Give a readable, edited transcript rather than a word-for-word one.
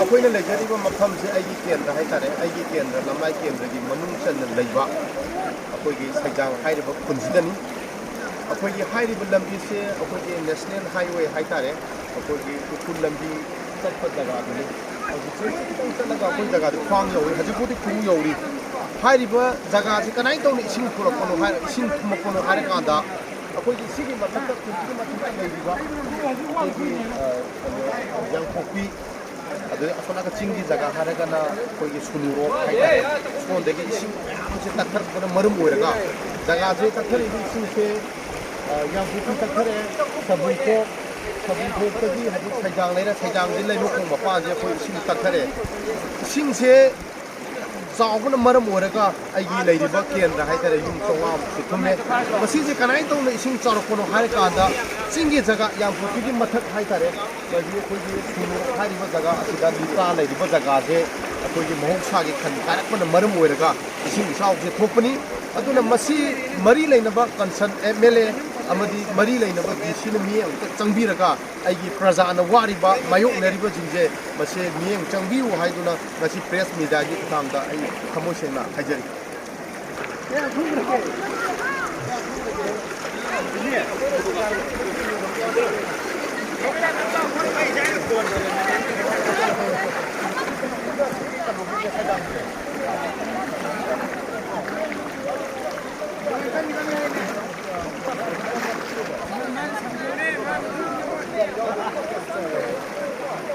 ꯑꯩꯈꯣꯏꯅ ꯂꯩꯖꯔꯤꯕ ꯃꯐꯝꯁꯦ ꯑꯩꯒꯤ ꯀꯦꯟꯗ꯭ꯔ ꯍꯥꯏꯇꯥꯔꯦ ꯑꯩꯒꯤ ꯀꯦꯟꯗ꯭ꯔ ꯂꯝꯂꯥꯏ ꯀꯦꯟꯗ꯭ꯔꯒꯤ ꯃꯅꯨꯡ ꯆꯟꯅ ꯂꯩꯕ ꯑꯩꯈꯣꯏꯒꯤ ꯁꯩꯖꯥꯡ ꯍꯥꯏꯔꯤꯕ ꯈꯨꯟꯁꯤꯗꯅꯤ ꯑꯩꯈꯣꯏꯒꯤ ꯍꯥꯏꯔꯤꯕ ꯂꯝꯕꯤꯁꯦ ꯑꯩꯈꯣꯏꯒꯤ ꯅꯦꯁꯅꯦꯜ ꯍꯥꯏꯋꯦ ꯍꯥꯏꯇꯥꯔꯦ ꯑꯩꯈꯣꯏꯒꯤ ꯎꯈ꯭ꯔꯨꯜ ꯂꯝꯕꯤ ꯆꯠꯄ ꯖꯒꯥꯗꯨꯅꯤ ꯍꯧꯖꯤꯛꯁꯦ ꯈꯤꯇꯪ ꯆꯠꯂꯒ ꯑꯩꯈꯣꯏ ꯖꯒꯥꯗꯤ ꯈ꯭ꯋꯥꯡ ꯌꯧꯏ ꯍꯧꯖꯤꯛꯄꯨꯗꯤ ꯈꯨꯔꯨ ꯌꯧꯔꯤ ꯍꯥꯏꯔꯤꯕ ꯖꯒꯥꯁꯤ ꯀꯃꯥꯏꯅ ꯇꯧꯅ ꯏꯁꯤꯡ ꯊꯣꯛꯂꯛꯄꯅꯣ ꯏꯁꯤꯡ ꯊꯨꯝꯃꯛꯄꯅꯣ ꯍꯥꯏꯔꯀꯥꯟꯗ ꯑꯩꯈꯣꯏꯒꯤ ꯁꯤꯒꯤ ꯃꯊꯛꯇ ꯈꯨꯟꯁꯤꯒꯤ ꯃꯊꯛꯇ ꯂꯩꯔꯤꯕ ꯑꯩꯈꯣꯏꯒꯤ ꯌꯥꯡꯄꯣꯛꯄꯤ ꯑꯗꯨꯗꯩ ꯑꯁꯣꯝꯅꯥꯀ ꯆꯤꯡꯒꯤ ꯖꯒꯥ ꯍꯥꯏꯔꯒꯅ ꯑꯩꯈꯣꯏꯒꯤ ꯁꯨꯅꯨꯔꯣꯛ ꯍꯥꯏꯇꯥꯔꯦ ꯁꯣꯝꯗꯒꯤ ꯏꯁꯤꯡ ꯃꯌꯥꯝꯁꯦ ꯇꯛꯊꯔꯛꯄꯅ ꯃꯔꯝ ꯑꯣꯏꯔꯒ ꯖꯒꯥꯁꯦ ꯇꯛꯊꯔꯤꯕ ꯏꯁꯤꯡꯁꯦ ꯌꯥꯡꯄꯣꯛꯄꯤ ꯇꯛꯊꯔꯛꯑꯦ ꯁꯕꯨꯡꯈꯣꯛꯇꯒꯤ ꯍꯧꯖꯤꯛ ꯁꯩꯖꯥꯡ ꯂꯩꯔꯦ ꯁꯩꯖꯥꯡꯁꯤ ꯂꯩꯃꯈꯣꯡ ꯃꯄꯥꯁꯦ ꯑꯩꯈꯣꯏ ꯏꯁꯤꯡ ꯇꯛꯊꯔꯛꯑꯦ ꯏꯁꯤꯡꯁꯦ ꯆꯥꯎꯕꯅ ꯃꯔꯝ ꯑꯣꯏꯔꯒ ꯑꯩꯒꯤ ꯂꯩꯔꯤꯕ ꯀꯦꯟꯗ꯭ꯔ ꯍꯥꯏꯇꯥꯔꯦ ꯌꯨꯝ 400ꯃꯨꯛꯁꯦ ꯊꯨꯝꯃꯦ ꯃꯁꯤꯁꯦ ꯀꯃꯥꯏꯅ ꯇꯧꯅ ꯏꯁꯤꯡ ꯆꯥꯎꯔꯛꯄꯅꯣ ꯍꯥꯏꯔꯀꯥꯟꯗ ꯆꯤꯡꯒꯤ ꯖꯒꯥ ꯌꯥꯡꯄꯣꯛꯄꯤꯒꯤ ꯃꯊꯛ ꯍꯥꯏꯇꯥꯔꯦ ꯑꯩꯈꯣꯏꯒꯤ ꯁꯨꯅꯨꯔꯣꯛ ꯍꯥꯏꯔꯤꯕ ꯖꯒꯥ ꯑꯁꯤꯗ ꯂꯤꯇꯥ ꯂꯩꯔꯤꯕ ꯖꯒꯥꯁꯦ ꯑꯩꯈꯣꯏꯒꯤ ꯃꯍꯧꯁꯥꯒꯤ ꯈꯟ ꯀꯥꯏꯔꯛꯄꯅ ꯃꯔꯝ ꯑꯣꯏꯔꯒ ꯏꯁꯤꯡ ꯏꯆꯥꯎꯁꯦ ꯊꯣꯛꯄꯅꯤ ꯑꯗꯨꯅ ꯃꯁꯤ ꯃꯔꯤ ꯂꯩꯅꯕ ꯀꯟꯁꯔꯟ MLA ꯑꯃꯗꯤ ꯃꯔꯤ ꯂꯩꯅꯕ DCꯅ ꯃꯤꯠꯌꯦꯡ ꯑꯃꯨꯛꯇ ꯆꯪꯕꯤꯔꯒ ꯑꯩꯒꯤ ꯄ꯭ꯔꯖꯥꯅ ꯋꯥꯔꯤꯕ ꯃꯥꯌꯣꯛꯅꯔꯤꯕꯁꯤꯡꯁꯦ ꯃꯁꯤ ꯃꯤꯠꯌꯦꯡ ꯆꯪꯕꯤꯌꯨ ꯍꯥꯏꯗꯨꯅ ꯉꯁꯤ ꯄ꯭ꯔꯦꯁ ꯃꯤꯗꯤꯌꯥꯒꯤ ꯈꯨꯠꯊꯥꯡꯗ ꯑꯩ ꯊꯃꯣꯏ ꯁꯦꯡꯅ ꯍꯥꯏꯖꯔꯤ